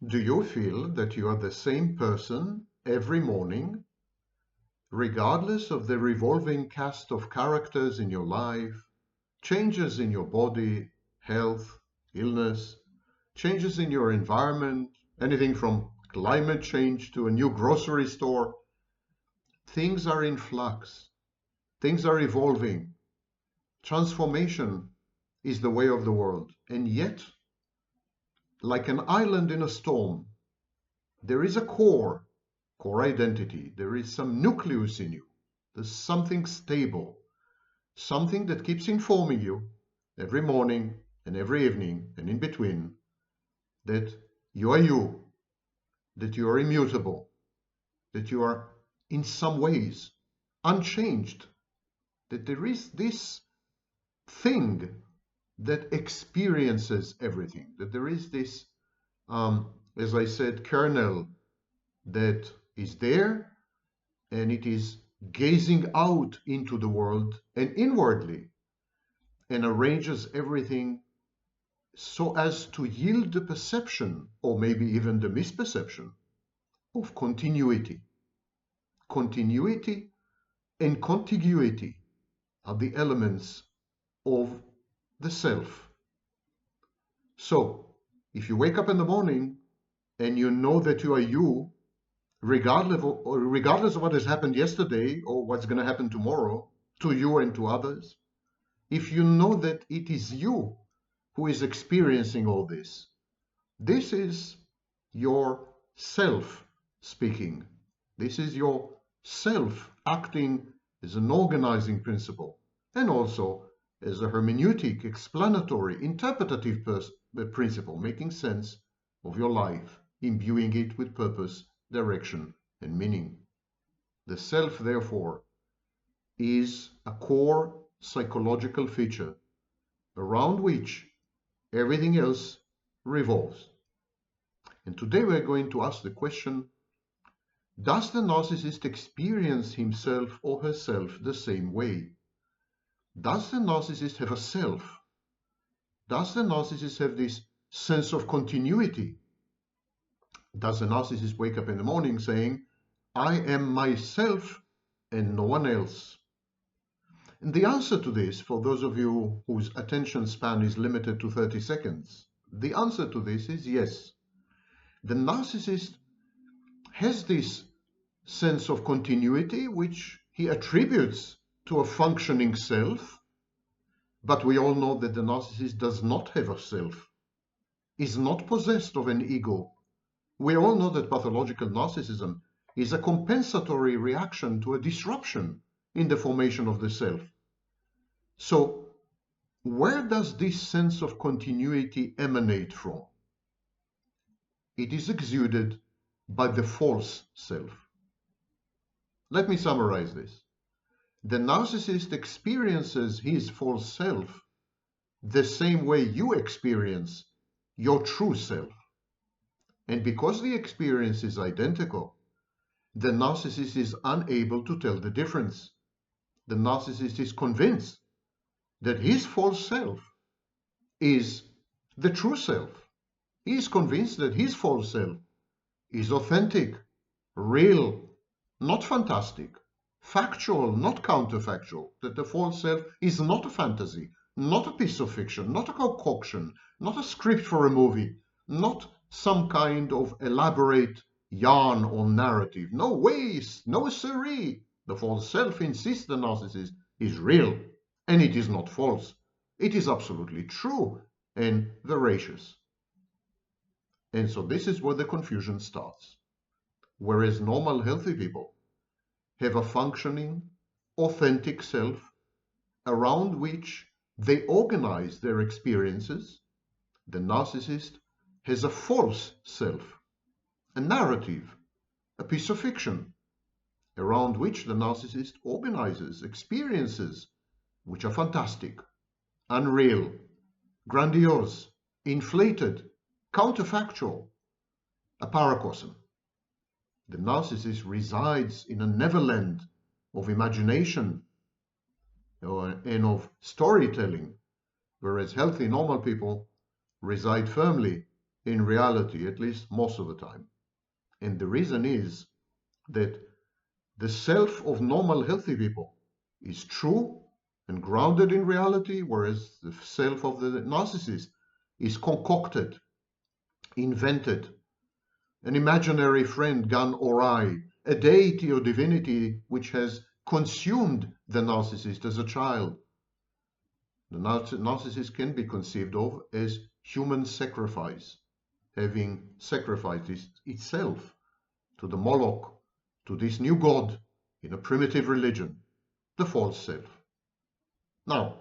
Do you feel that you are the same person every morning, regardless of the revolving cast of characters in your life, changes in your body, health, illness, changes in your environment, anything from climate change to a new grocery store? Things are in flux. Things are evolving. Transformation is the way of the world. And yet, like an island in a storm, there is a core identity. There is some nucleus in you. There's something stable, something that keeps informing you every morning and every evening and in between that you are you, that you are immutable, that you are in some ways unchanged, that there is this thing that experiences everything, that there is this, as I said, kernel that is there, and it is gazing out into the world and inwardly and arranges everything so as to yield the perception, or maybe even the misperception, of continuity. Continuity and contiguity are the elements of the self. So, if you wake up in the morning and you know that you are you, regardless of what has happened yesterday or what's going to happen tomorrow to you and to others, if you know that it is you who is experiencing all this, this is your self speaking. This is your self acting as an organizing principle and also as a hermeneutic, explanatory, interpretative principle, making sense of your life, imbuing it with purpose, direction, and meaning. The self, therefore, is a core psychological feature around which everything else revolves. And today we're going to ask the question, does the narcissist experience himself or herself the same way? Does the narcissist have a self? Does the narcissist have this sense of continuity? Does the narcissist wake up in the morning saying, I am myself and no one else? And the answer to this, for those of you whose attention span is limited to 30 seconds, the answer to this is yes. The narcissist has this sense of continuity, which he attributes to a functioning self, but we all know that the narcissist does not have a self, is not possessed of an ego. We all know that pathological narcissism is a compensatory reaction to a disruption in the formation of the self. So, where does this sense of continuity emanate from? It is exuded by the false self. Let me summarize this. The narcissist experiences his false self the same way you experience your true self. And because the experience is identical, the narcissist is unable to tell the difference. The narcissist is convinced that his false self is the true self. He is convinced that his false self is authentic, real, not fantastic, factual, not counterfactual, that the false self is not a fantasy, not a piece of fiction, not a concoction, not a script for a movie, not some kind of elaborate yarn or narrative. No ways, no siree. The false self, insists the narcissist, is real, and it is not false. It is absolutely true and veracious. And so this is where the confusion starts. Whereas normal, healthy people have a functioning, authentic self around which they organize their experiences, the narcissist has a false self, a narrative, a piece of fiction, around which the narcissist organizes experiences which are fantastic, unreal, grandiose, inflated, counterfactual, a paracosm. The narcissist resides in a neverland of imagination and of storytelling, whereas healthy, normal people reside firmly in reality, at least most of the time. And the reason is that the self of normal, healthy people is true and grounded in reality, whereas the self of the narcissist is concocted, invented, an imaginary friend gone awry, a deity or divinity which has consumed the narcissist as a child. The narcissist can be conceived of as human sacrifice, having sacrificed itself to the Moloch, to this new god in a primitive religion, the false self. Now,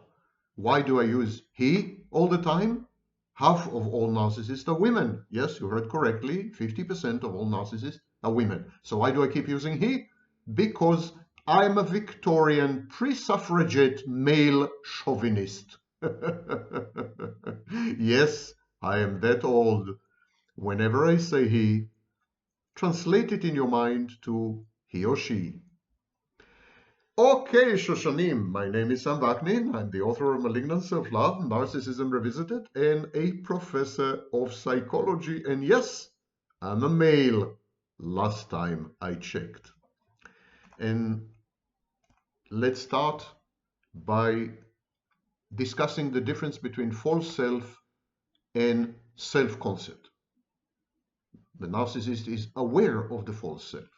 why do I use he all the time? Half of all narcissists are women. Yes, you heard correctly, 50% of all narcissists are women. So why do I keep using he? Because I'm a Victorian pre-suffragette male chauvinist. Yes, I am that old. Whenever I say he, translate it in your mind to he or she. Okay, Shoshanim, my name is Sam Vaknin. I'm the author of Malignant Self-Love, Narcissism Revisited, and a professor of psychology. And yes, I'm a male, last time I checked. And let's start by discussing the difference between false self and self-concept. The narcissist is aware of the false self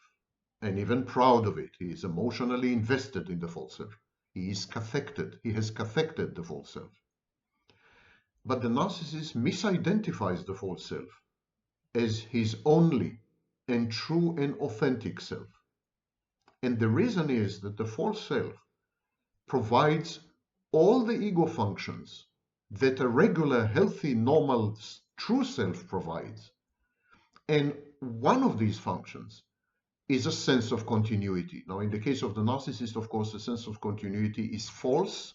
and even proud of it. He is emotionally invested in the false self. He is cathected. He has cathected the false self. But the narcissist misidentifies the false self as his only and true and authentic self. And the reason is that the false self provides all the ego functions that a regular, healthy, normal, true self provides. And one of these functions is a sense of continuity. Now, in the case of the narcissist, of course, the sense of continuity is false.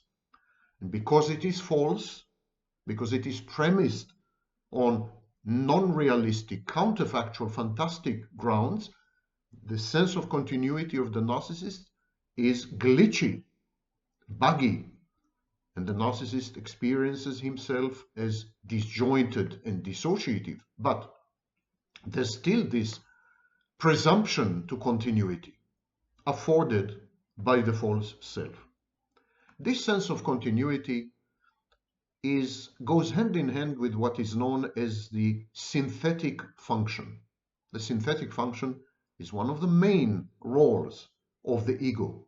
And because it is false, because it is premised on non-realistic, counterfactual, fantastic grounds, the sense of continuity of the narcissist is glitchy, buggy, and the narcissist experiences himself as disjointed and dissociative. But there's still this presumption to continuity afforded by the false self. This sense of continuity goes hand in hand with what is known as the synthetic function. The synthetic function is one of the main roles of the ego.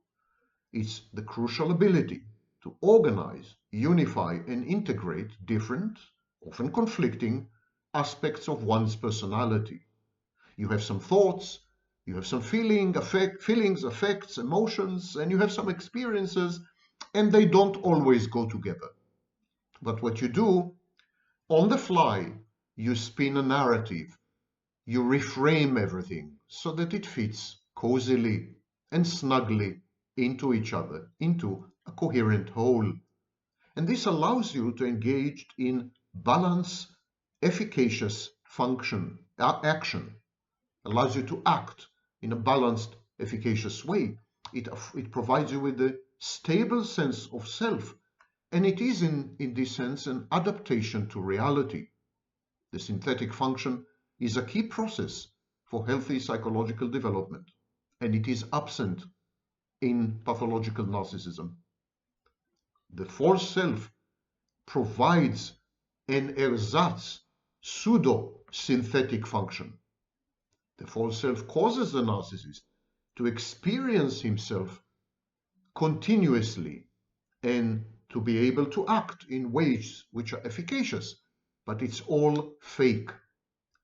It's the crucial ability to organize, unify, and integrate different, often conflicting, aspects of one's personality. You have some thoughts, you have some feelings, affects, emotions, and you have some experiences, and they don't always go together. But what you do, on the fly, you spin a narrative, you reframe everything so that it fits cozily and snugly into each other, into a coherent whole. And this allows you to engage in balance, efficacious action, allows you to act in a balanced, efficacious way. It provides you with a stable sense of self, and it is in this sense an adaptation to reality. The synthetic function is a key process for healthy psychological development, and it is absent in pathological narcissism. The false self provides an ersatz, pseudo-synthetic function. The false self causes the narcissist to experience himself continuously and to be able to act in ways which are efficacious, but it's all fake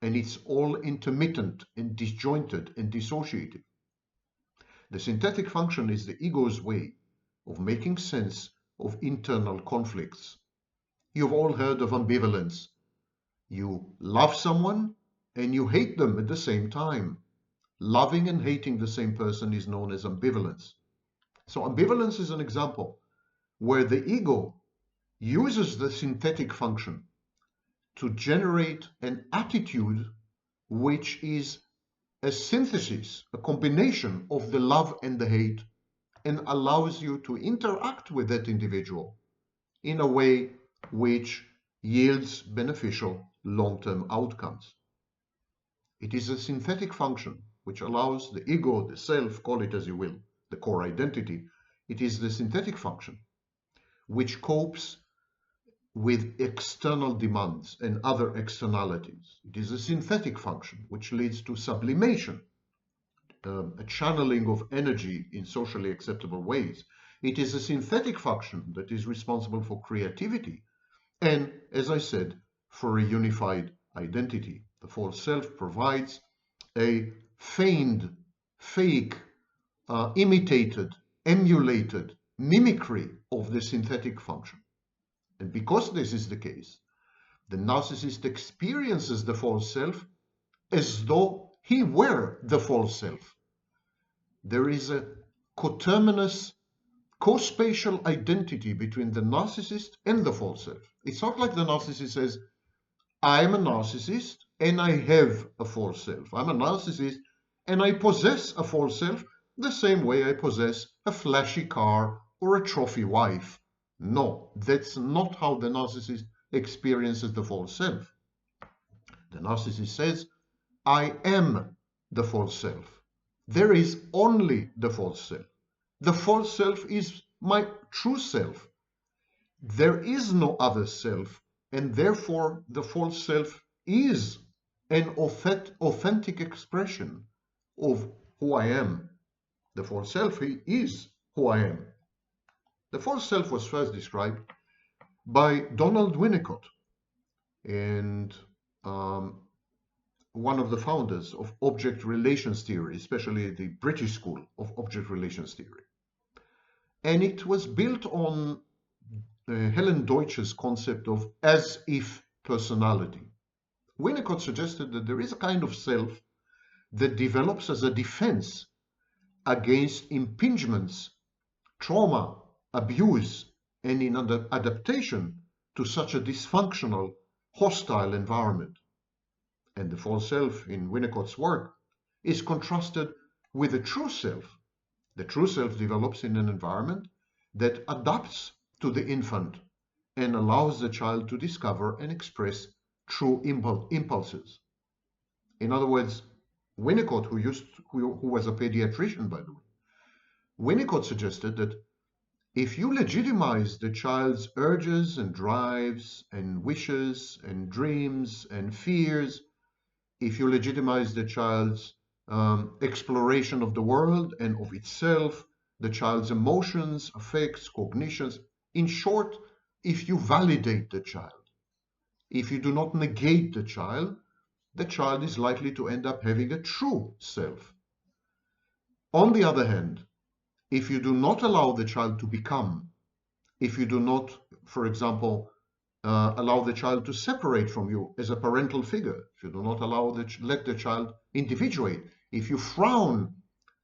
and it's all intermittent and disjointed and dissociated. The synthetic function is the ego's way of making sense of internal conflicts. You've all heard of ambivalence. You love someone and you hate them at the same time. Loving and hating the same person is known as ambivalence. So ambivalence is an example where the ego uses the synthetic function to generate an attitude which is a synthesis, a combination of the love and the hate, and allows you to interact with that individual in a way which yields beneficial long-term outcomes. It is a synthetic function which allows the ego, the self, call it as you will, the core identity. It is the synthetic function which copes with external demands and other externalities. It is a synthetic function which leads to sublimation, a channeling of energy in socially acceptable ways. It is a synthetic function that is responsible for creativity and, as I said, for a unified identity. The false self provides a feigned, fake, imitated, emulated mimicry of the synthetic function. And because this is the case, the narcissist experiences the false self as though he were the false self. There is a coterminous, co-spatial identity between the narcissist and the false self. It's not like the narcissist says, I'm a narcissist and I have a false self. I'm a narcissist and I possess a false self the same way I possess a flashy car or a trophy wife. No, that's not how the narcissist experiences the false self. The narcissist says, I am the false self. There is only the false self. The false self is my true self. There is no other self, and therefore the false self is an authentic expression of who I am. The false self is who I am. The false self was first described by Donald Winnicott, and one of the founders of object relations theory, especially the British school of object relations theory. And it was built on Helen Deutsch's concept of as-if personality. Winnicott suggested that there is a kind of self that develops as a defense against impingements, trauma, abuse, and in adaptation to such a dysfunctional, hostile environment. And the false self in Winnicott's work is contrasted with the true self. The true self develops in an environment that adapts to the infant and allows the child to discover and express true impulses. In other words, Winnicott, who was a pediatrician, by the way, Winnicott suggested that if you legitimize the child's urges and drives and wishes and dreams and fears, if you legitimize the child's exploration of the world and of itself, the child's emotions, affects, cognitions, in short, if you validate the child, if you do not negate the child is likely to end up having a true self. On the other hand, if you do not allow the child to become, if you do not, for example, allow the child to separate from you as a parental figure, if you do not let the child individuate, if you frown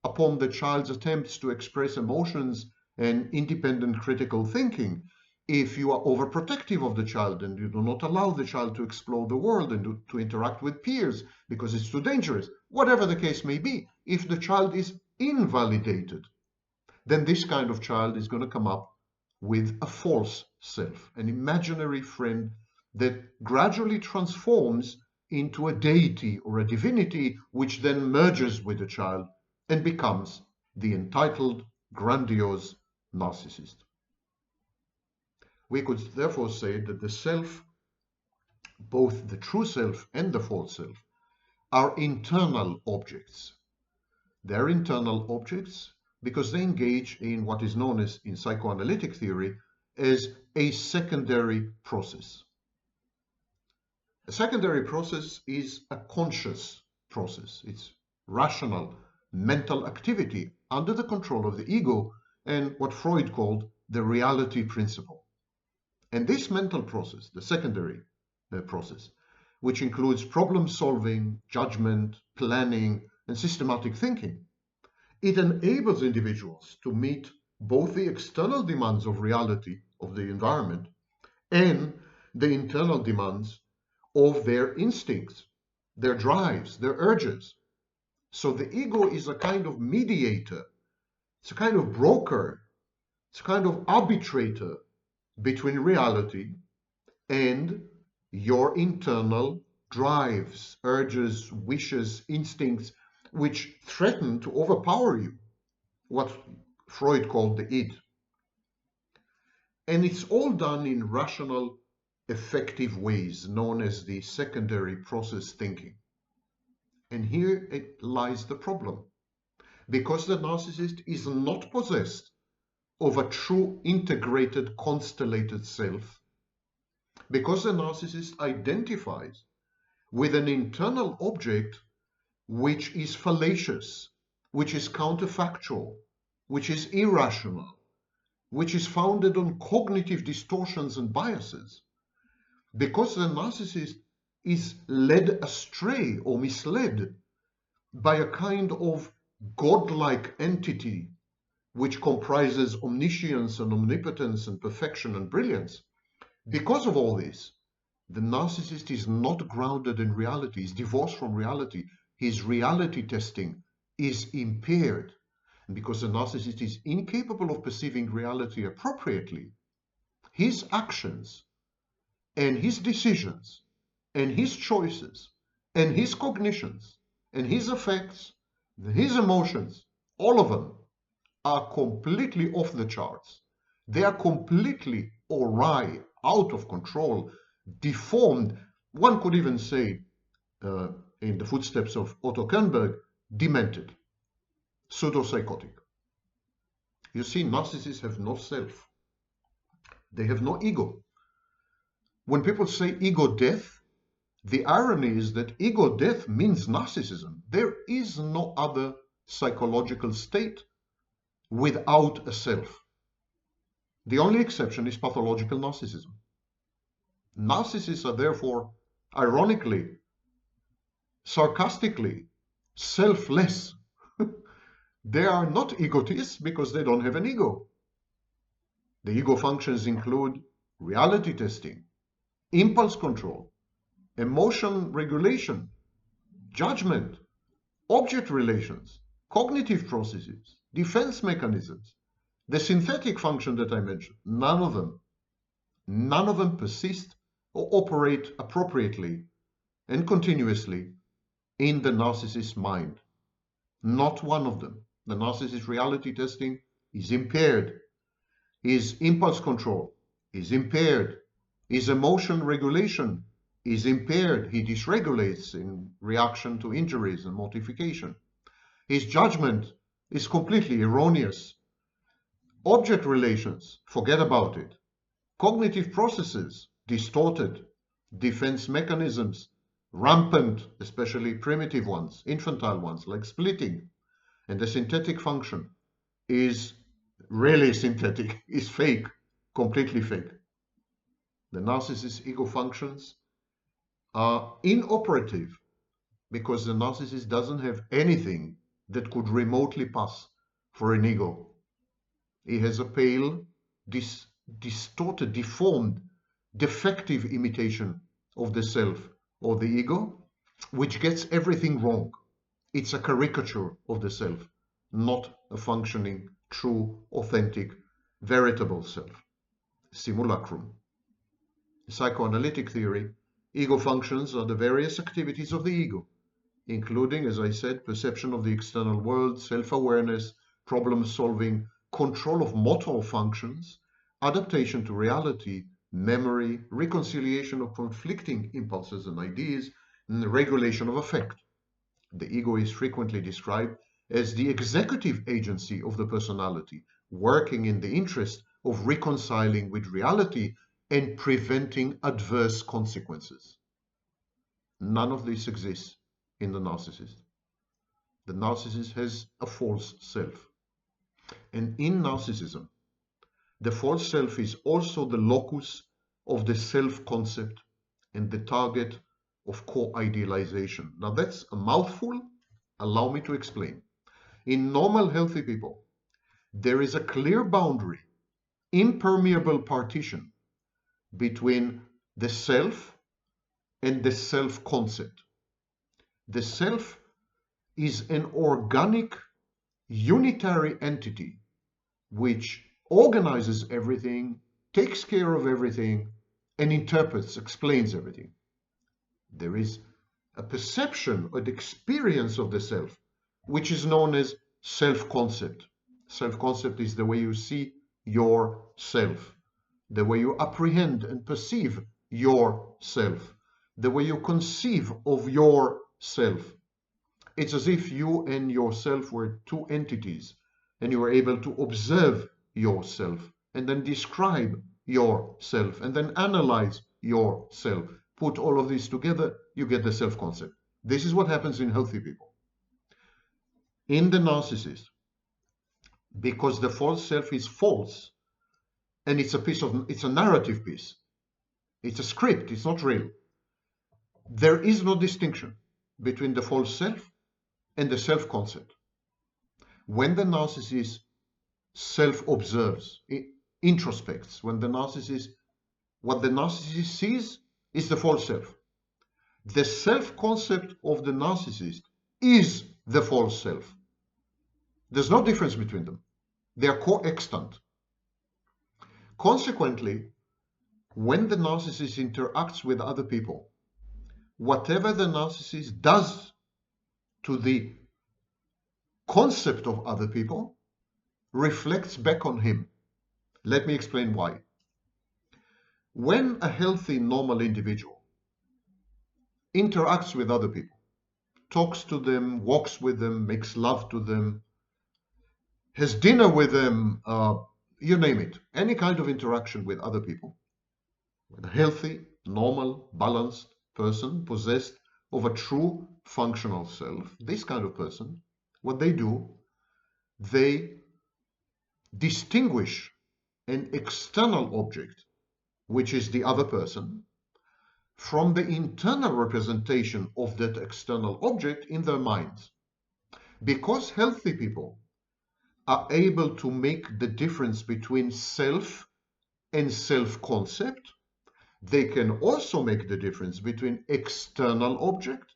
upon the child's attempts to express emotions and independent critical thinking, if you are overprotective of the child and you do not allow the child to explore the world and to interact with peers because it's too dangerous, whatever the case may be, if the child is invalidated, then this kind of child is going to come up with a false self, an imaginary friend that gradually transforms into a deity or a divinity, which then merges with the child and becomes the entitled, grandiose narcissist. We could therefore say that the self, both the true self and the false self, are internal objects. They're internal objects because they engage in what is known as, in psychoanalytic theory, as a secondary process. A secondary process is a conscious process. It's rational, mental activity under the control of the ego and what Freud called the reality principle. And this mental process, the secondary process, which includes problem solving, judgment, planning, and systematic thinking, it enables individuals to meet both the external demands of reality of the environment and the internal demands of their instincts, their drives, their urges. So the ego is a kind of mediator, it's a kind of broker, it's a kind of arbitrator between reality and your internal drives, urges, wishes, instincts, which threaten to overpower you, what Freud called the id. And it's all done in rational, effective ways known as the secondary process thinking. And here it lies the problem. Because the narcissist is not possessed of a true integrated constellated self, because the narcissist identifies with an internal object which is fallacious, which is counterfactual, which is irrational, which is founded on cognitive distortions and biases, because the narcissist is led astray or misled by a kind of godlike entity which comprises omniscience and omnipotence and perfection and brilliance. Because of all this, the narcissist is not grounded in reality, is divorced from reality. His reality testing is impaired. And because the narcissist is incapable of perceiving reality appropriately, his actions and his decisions and his choices and his cognitions and his affects, his emotions, all of them are completely off the charts. They are completely awry, out of control, deformed. One could even say, in the footsteps of Otto Kernberg, demented, pseudo-psychotic. You see, narcissists have no self. They have no ego. When people say ego death, the irony is that ego death means narcissism. There is no other psychological state without a self. The only exception is pathological narcissism. Narcissists are therefore, ironically, sarcastically, selfless. They are not egotists because they don't have an ego. The ego functions include reality testing, impulse control, emotion regulation, judgment, object relations, cognitive processes, defense mechanisms, the synthetic function that I mentioned. None of them persist or operate appropriately and continuously in the narcissist's mind. Not one of them. The narcissist reality testing is impaired. His impulse control is impaired. His emotion regulation is impaired. He dysregulates in reaction to injuries and mortification. His judgment is completely erroneous. Object relations, forget about it. Cognitive processes, distorted. Defense mechanisms, rampant, especially primitive ones, infantile ones, like splitting. And the synthetic function is really synthetic, is fake, completely fake. The narcissist's ego functions are inoperative because the narcissist doesn't have anything that could remotely pass for an ego. He has a pale, distorted, deformed, defective imitation of the self or the ego, which gets everything wrong. It's a caricature of the self, not a functioning, true, authentic, veritable self. Simulacrum. Psychoanalytic theory, ego functions are the various activities of the ego, including, as I said, perception of the external world, self-awareness, problem-solving, control of motor functions, adaptation to reality, memory, reconciliation of conflicting impulses and ideas, and regulation of affect. The ego is frequently described as the executive agency of the personality, working in the interest of reconciling with reality and preventing adverse consequences. None of this exists in the narcissist. The narcissist has a false self. And in narcissism, the false self is also the locus of the self-concept and the target of co-idealization. Now that's a mouthful. Allow me to explain. In normal, healthy people, there is a clear boundary, impermeable partition between the self and the self-concept. The self is an organic, unitary entity which organizes everything, takes care of everything, and interprets, explains everything. There is a perception, an experience of the self, which is known as self-concept. Self-concept is the way you see yourself, the way you apprehend and perceive yourself, the way you conceive of yourself. It's as if you and yourself were two entities, and you were able to observe yourself and then describe yourself and then analyze yourself. Put all of these together, you get the self-concept. This is what happens in healthy people. In the narcissist, because the false self is false, and it's a narrative piece. It's a script, it's not real. There is no distinction between the false self and the self-concept. When the narcissist self-observes, introspects, what the narcissist sees is the false self. The self-concept of the narcissist is the false self. There's no difference between them. They are co-extant. Consequently, when the narcissist interacts with other people, whatever the narcissist does to the concept of other people reflects back on him. Let me explain why. When a healthy, normal individual interacts with other people, talks to them, walks with them, makes love to them, has dinner with them, you name it, any kind of interaction with other people, with a healthy, normal, balanced person possessed of a true functional self, this kind of person, what they do, they distinguish an external object, which is the other person, from the internal representation of that external object in their minds. Because healthy people are able to make the difference between self and self-concept, they can also make the difference between external object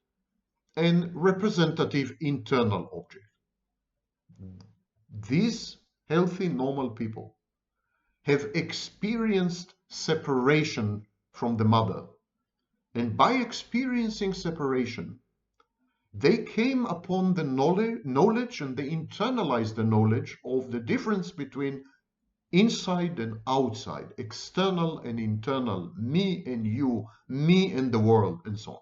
and representative internal object. These healthy, normal people have experienced separation from the mother. And by experiencing separation, they came upon the knowledge and they internalized the knowledge of the difference between inside and outside, external and internal, me and you, me and the world, and so on.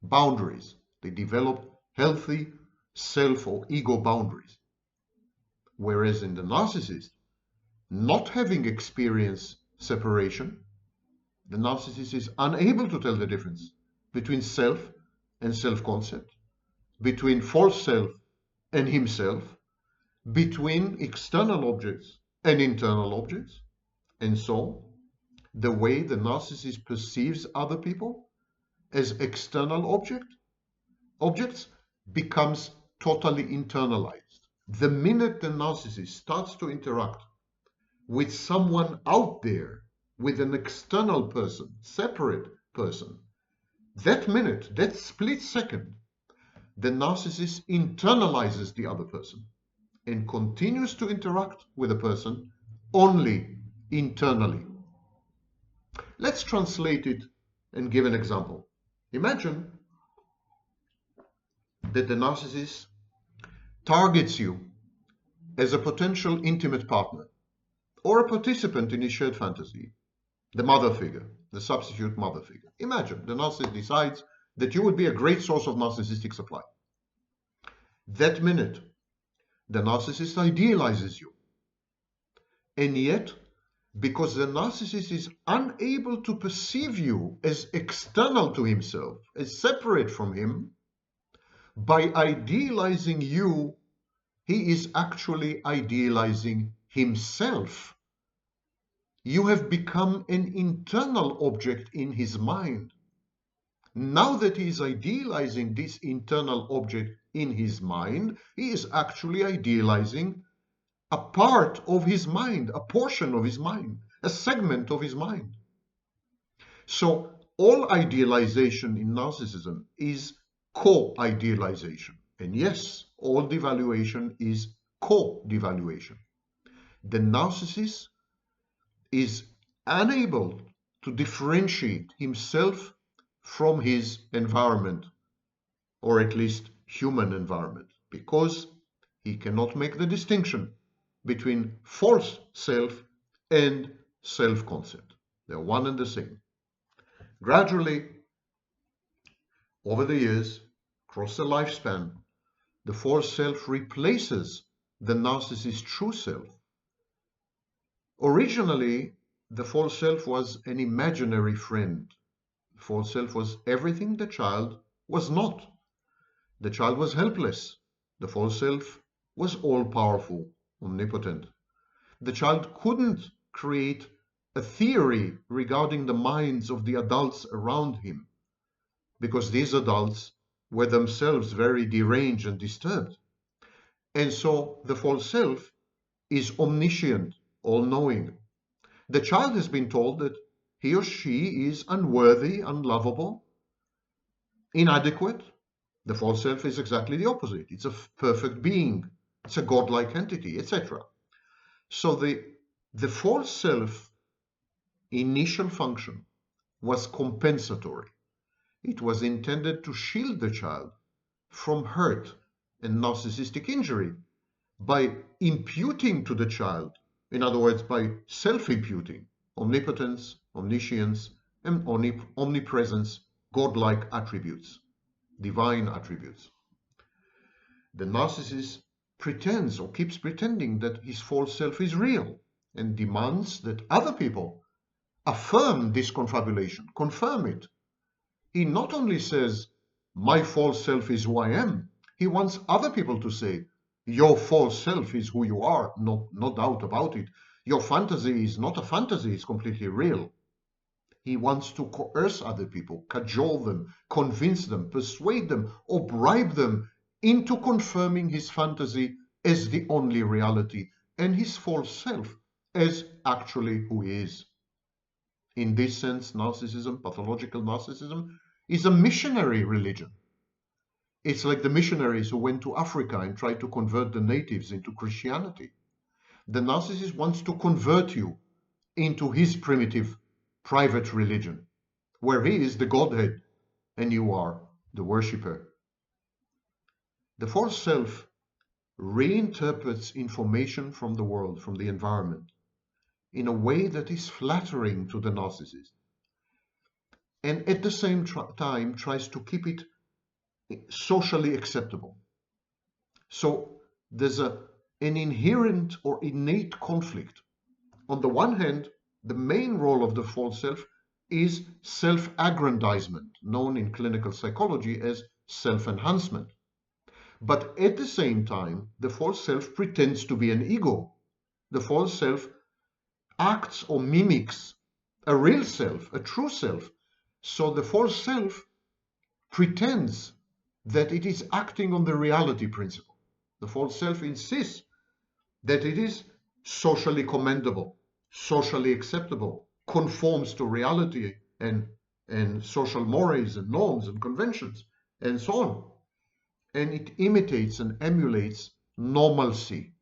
Boundaries. They developed healthy self or ego boundaries. Whereas in the narcissist, not having experienced separation, the narcissist is unable to tell the difference between self and self-concept, between false self and himself, between external objects and internal objects. And so, the way the narcissist perceives other people as external objects becomes totally internalized. The minute the narcissist starts to interact with someone out there, with an external person, separate person, that minute, that split second, the narcissist internalizes the other person and continues to interact with the person only internally. Let's translate it and give an example. Imagine that the narcissist targets you as a potential intimate partner or a participant in his shared fantasy, the mother figure, the substitute mother figure. Imagine the narcissist decides that you would be a great source of narcissistic supply. That minute, the narcissist idealizes you. And yet, because the narcissist is unable to perceive you as external to himself, as separate from him, by idealizing you, he is actually idealizing himself. You have become an internal object in his mind. Now that he is idealizing this internal object in his mind, he is actually idealizing a part of his mind, a portion of his mind, a segment of his mind. So all idealization in narcissism is co-idealization. And yes, all devaluation is co-devaluation. The narcissist is unable to differentiate himself from his environment, or at least human environment, because he cannot make the distinction between false self and self-concept. They're one and the same. Gradually, over the years, across the lifespan, the false self replaces the narcissist's true self. Originally, the false self was an imaginary friend. The false self was everything the child was not. The child was helpless. The false self was all-powerful, omnipotent. The child couldn't create a theory regarding the minds of the adults around him, because these adults were themselves very deranged and disturbed. And so the false self is omniscient, all-knowing. The child has been told that he or she is unworthy, unlovable, inadequate. The false self is exactly the opposite. It's a perfect being. It's a godlike entity, etc. So the false self initial function was compensatory. It was intended to shield the child from hurt and narcissistic injury by imputing to the child, in other words, by self-imputing, omnipotence, omniscience, and omnipresence, godlike attributes, divine attributes. The narcissist pretends or keeps pretending that his false self is real and demands that other people affirm this confabulation, confirm it. He not only says, my false self is who I am, he wants other people to say, your false self is who you are, no doubt about it. Your fantasy is not a fantasy, it's completely real. He wants to coerce other people, cajole them, convince them, persuade them, or bribe them into confirming his fantasy as the only reality and his false self as actually who he is. In this sense, narcissism, pathological narcissism, is a missionary religion. It's like the missionaries who went to Africa and tried to convert the natives into Christianity. The narcissist wants to convert you into his primitive, private religion, where he is the Godhead and you are the worshipper. The false self reinterprets information from the world, from the environment, in a way that is flattering to the narcissist, and at the same time tries to keep it socially acceptable. So there's an inherent or innate conflict. On the one hand, the main role of the false self is self-aggrandizement, known in clinical psychology as self-enhancement. But at the same time, the false self pretends to be an ego. The false self acts or mimics a real self, a true self. So the false self pretends that it is acting on the reality principle. The false self insists that it is socially commendable, socially acceptable, conforms to reality and social mores and norms and conventions, and so on. And it imitates and emulates normalcy,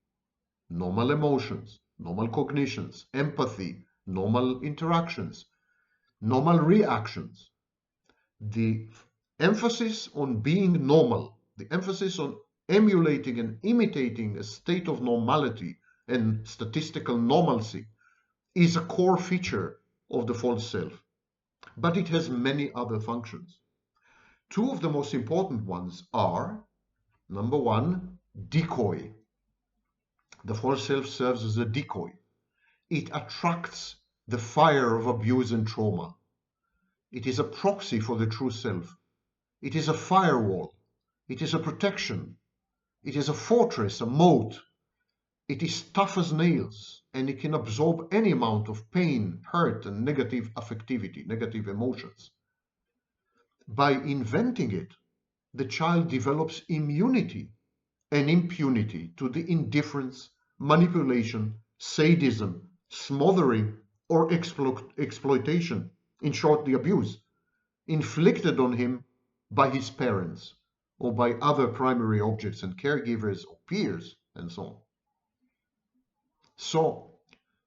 normal emotions, normal cognitions, empathy, normal interactions, normal reactions. The emphasis on being normal, the emphasis on emulating and imitating a state of normality and statistical normalcy is a core feature of the false self, but it has many other functions. Two of the most important ones are, number one, decoy. The false self serves as a decoy. It attracts the fire of abuse and trauma. It is a proxy for the true self. It is a firewall. It is a protection. It is a fortress, a moat. It is tough as nails, and it can absorb any amount of pain, hurt, and negative affectivity, negative emotions. By inventing it, the child develops immunity and impunity to the indifference, manipulation, sadism, smothering, or exploitation, in short, the abuse, inflicted on him by his parents or by other primary objects and caregivers or peers, and so on. So,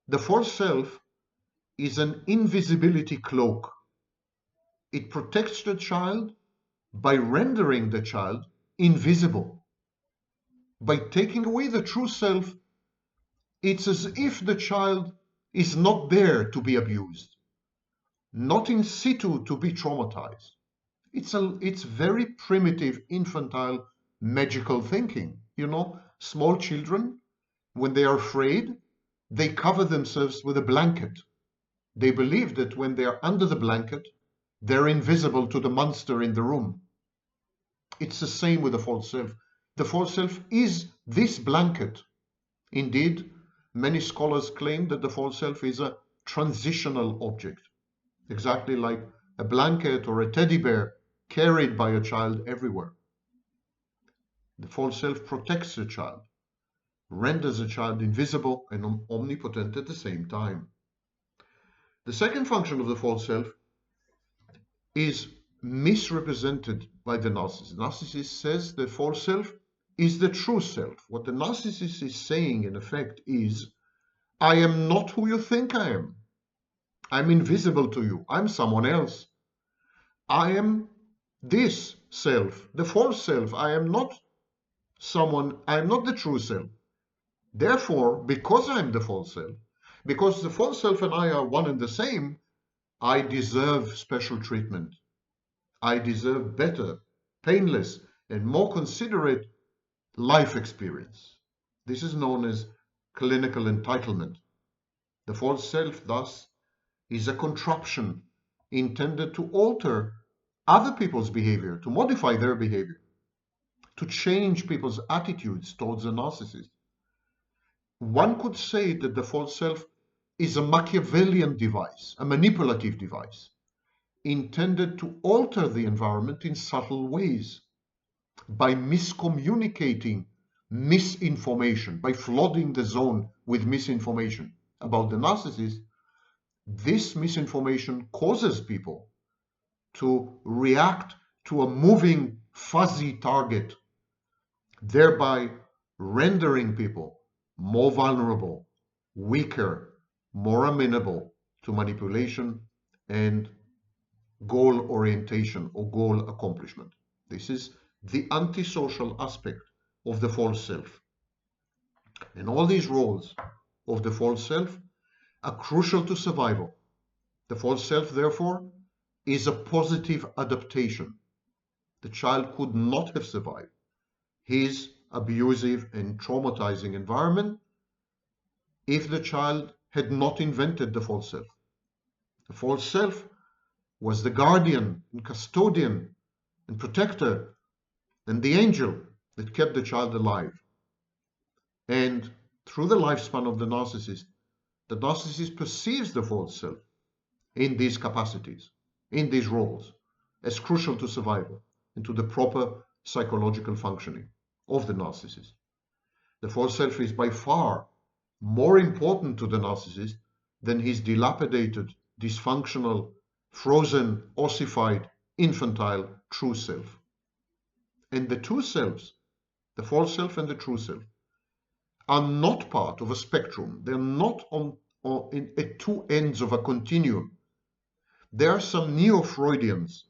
the false self is an invisibility cloak. It protects the child by rendering the child invisible. By taking away the true self, it's as if the child is not there to be abused, not in situ to be traumatized. It's very primitive, infantile, magical thinking. Small children, when they are afraid, they cover themselves with a blanket. They believe that when they are under the blanket, they're invisible to the monster in the room. It's the same with the false self. The false self is this blanket. Indeed, many scholars claim that the false self is a transitional object, exactly like a blanket or a teddy bear carried by a child everywhere. The false self protects the child, renders a child invisible and omnipotent at the same time. The second function of the false self is misrepresented by the narcissist. The narcissist says the false self is the true self. What the narcissist is saying, in effect, is, I am not who you think I am. I'm invisible to you. I'm someone else. I am this self, the false self. I am not the true self. Therefore, because I'm the false self, because the false self and I are one and the same, I deserve special treatment. I deserve better, painless, and more considerate life experience. This is known as clinical entitlement. The false self, thus, is a contraption intended to alter other people's behavior, to modify their behavior, to change people's attitudes towards a narcissist. One could say that the false self is a Machiavellian device, a manipulative device, intended to alter the environment in subtle ways by miscommunicating misinformation, by flooding the zone with misinformation about the narcissist. This misinformation causes people to react to a moving, fuzzy target, thereby rendering people more vulnerable, weaker, more amenable to manipulation and goal orientation or goal accomplishment. This is the antisocial aspect of the false self. And all these roles of the false self are crucial to survival. The false self, therefore, is a positive adaptation. The child could not have survived his abusive and traumatizing environment if the child had not invented the false self. The false self was the guardian and custodian and protector and the angel that kept the child alive. And through the lifespan of the narcissist perceives the false self in these capacities, in these roles, as crucial to survival and to the proper psychological functioning of the narcissist. The false self is by far more important to the narcissist than his dilapidated, dysfunctional, frozen, ossified, infantile true self. And the two selves, the false self and the true self, are not part of a spectrum. They're not at two ends of a continuum. There are some neo-Freudians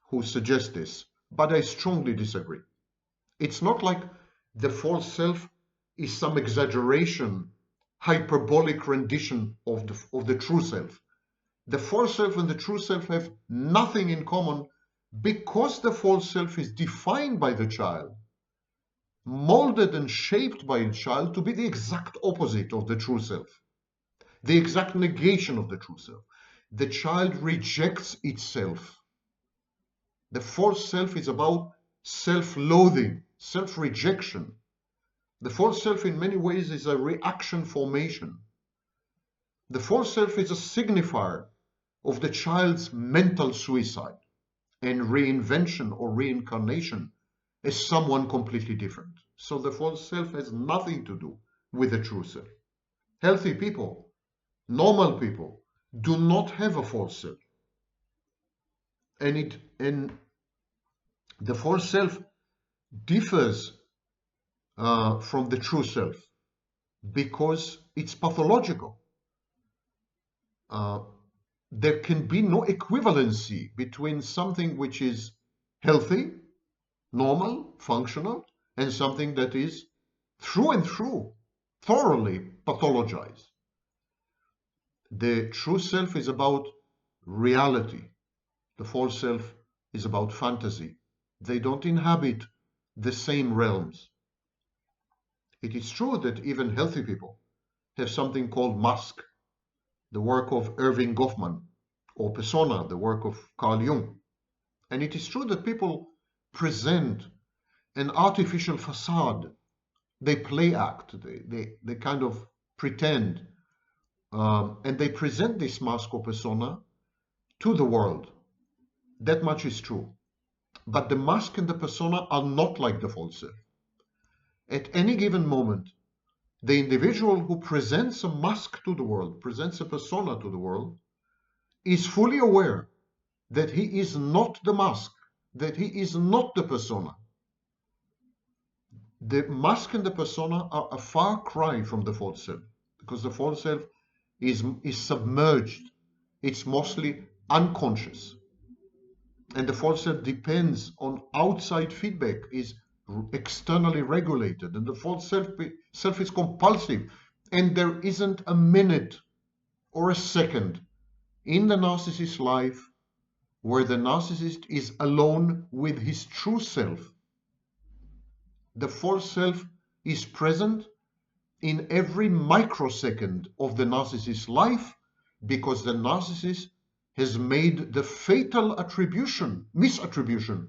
who suggest this, but I strongly disagree. It's not like the false self is some exaggeration, hyperbolic rendition of the true self. The false self and the true self have nothing in common because the false self is defined by the child, molded and shaped by the child to be the exact opposite of the true self, the exact negation of the true self. The child rejects itself. The false self is about self-loathing, self-rejection. The false self in many ways is a reaction formation. The false self is a signifier of the child's mental suicide and reinvention or reincarnation as someone completely different. So the false self has nothing to do with the true self. Healthy people, normal people, do not have a false self. And the false self differs from the true self because it's pathological. uh, there can be no equivalency between something which is healthy, normal, functional, and something that is through and through, thoroughly pathologized. The true self is about reality. The false self is about fantasy. They don't inhabit the same realms. It is true that even healthy people have something called mask, the work of Irving Goffman, or persona, the work of Carl Jung. And it is true that people present an artificial facade. They play act, they kind of pretend, and they present this mask or persona to the world. That much is true. But the mask and the persona are not like the false self. At any given moment, the individual who presents a mask to the world, presents a persona to the world, is fully aware that he is not the mask, that he is not the persona. The mask and the persona are a far cry from the false self, because the false self is submerged. It's mostly unconscious. And the false self depends on outside feedback, is externally regulated. And the false self is compulsive. And there isn't a minute or a second in the narcissist's life where the narcissist is alone with his true self. The false self is present in every microsecond of the narcissist's life, because the narcissist has made the fatal misattribution,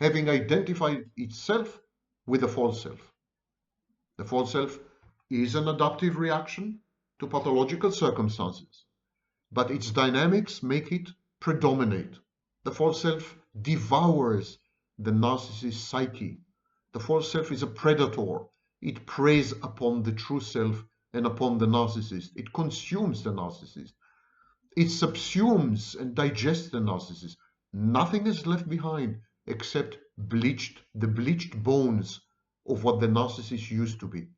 having identified itself with the false self. The false self is an adaptive reaction to pathological circumstances, but its dynamics make it predominate. The false self devours the narcissist's psyche. The false self is a predator. It preys upon the true self and upon the narcissist. It consumes the narcissist. It subsumes and digests the narcissist. Nothing is left behind except the bleached bones of what the narcissist used to be.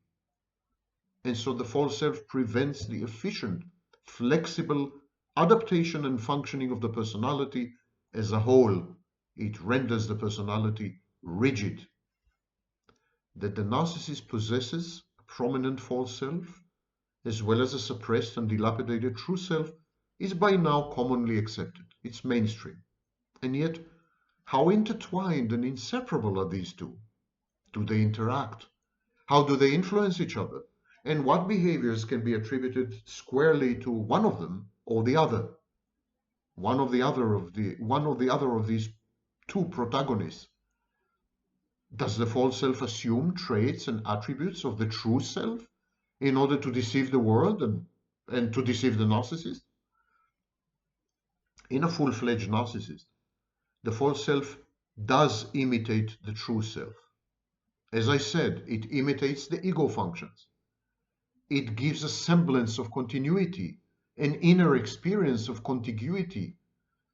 And so the false self prevents the efficient, flexible adaptation and functioning of the personality as a whole. It renders the personality rigid. That the narcissist possesses a prominent false self, as well as a suppressed and dilapidated true self, is by now commonly accepted. It's mainstream. And yet, how intertwined and inseparable are these two? Do they interact? How do they influence each other? And what behaviors can be attributed squarely to one of them or the other? One or the other of these two protagonists. Does the false self assume traits and attributes of the true self in order to deceive the world and to deceive the narcissist? In a full-fledged narcissist, the false self does imitate the true self. As I said, it imitates the ego functions. It gives a semblance of continuity, an inner experience of contiguity,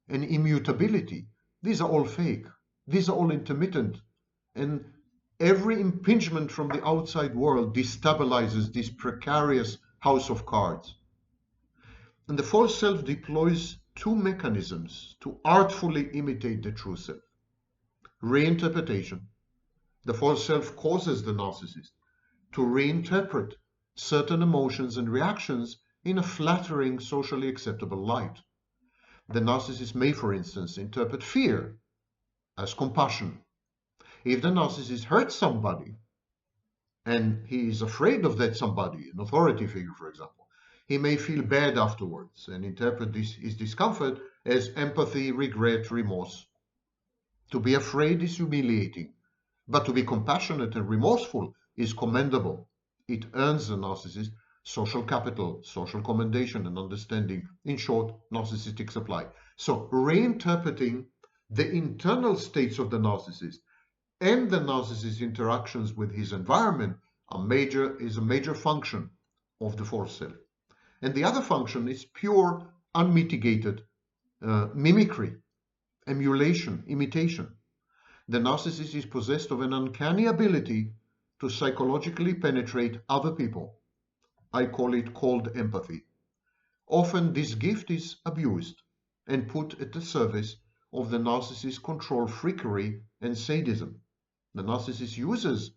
and immutability. These are all fake. These are all intermittent. And every impingement from the outside world destabilizes this precarious house of cards. And the false self deploys two mechanisms to artfully imitate the true self. Reinterpretation. The false self causes the narcissist to reinterpret certain emotions and reactions in a flattering, socially acceptable light. The narcissist may, for instance, interpret fear as compassion. If the narcissist hurts somebody and he is afraid of that somebody, an authority figure, for example, he may feel bad afterwards and interpret his discomfort as empathy, regret, remorse. To be afraid is humiliating, but to be compassionate and remorseful is commendable. It earns the narcissist social capital, social commendation and understanding. In short, narcissistic supply. So reinterpreting the internal states of the narcissist and the narcissist's interactions with his environment is a major function of the false self. And the other function is pure, unmitigated mimicry, emulation, imitation. The narcissist is possessed of an uncanny ability to psychologically penetrate other people. I call it cold empathy. often this gift is abused and put at the service of the narcissist's control freakery and sadism. The narcissist uses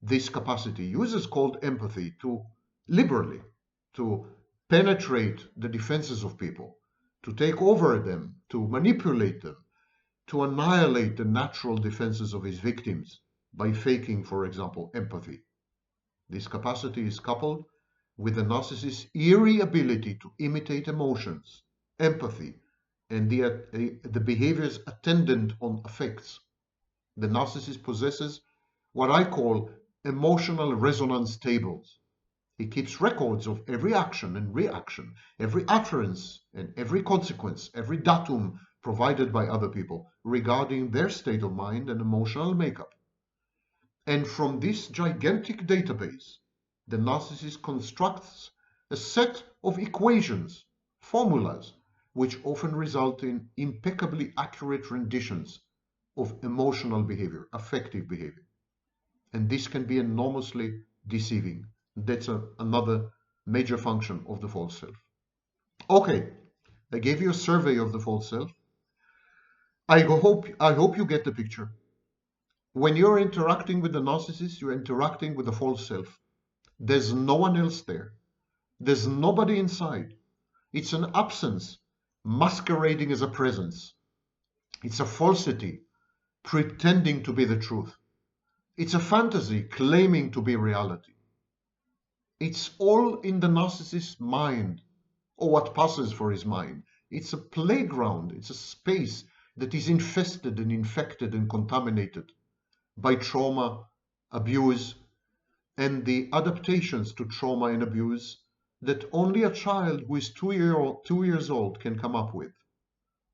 this capacity, uses called empathy, to liberally to penetrate the defenses of people, to take over them, to manipulate them, to annihilate the natural defenses of his victims by faking, for example, empathy. This capacity is coupled with the narcissist's eerie ability to imitate emotions, empathy, and the behaviors attendant on affects. The narcissist possesses what I call emotional resonance tables. He keeps records of every action and reaction, every utterance and every consequence, every datum provided by other people regarding their state of mind and emotional makeup. And from this gigantic database, the narcissist constructs a set of equations, formulas, which often result in impeccably accurate renditions of emotional behavior, affective behavior. And this can be enormously deceiving. That's another major function of the false self. Okay, I gave you a survey of the false self. I hope you get the picture. When you're interacting with the narcissist, you're interacting with the false self. There's no one else there. There's nobody inside. It's an absence masquerading as a presence. It's a falsity pretending to be the truth. It's a fantasy claiming to be reality. It's all in the narcissist's mind, or what passes for his mind. It's a playground. It's a space that is infested and infected and contaminated by trauma, abuse, and the adaptations to trauma and abuse that only a child who is 2 years old can come up with.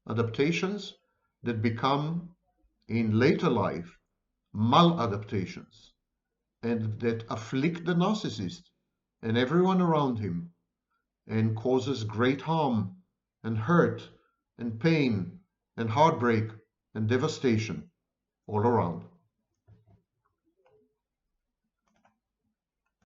Adaptations that become, in later life, maladaptations, and that afflict the narcissist and everyone around him and causes great harm and hurt and pain and heartbreak and devastation all around.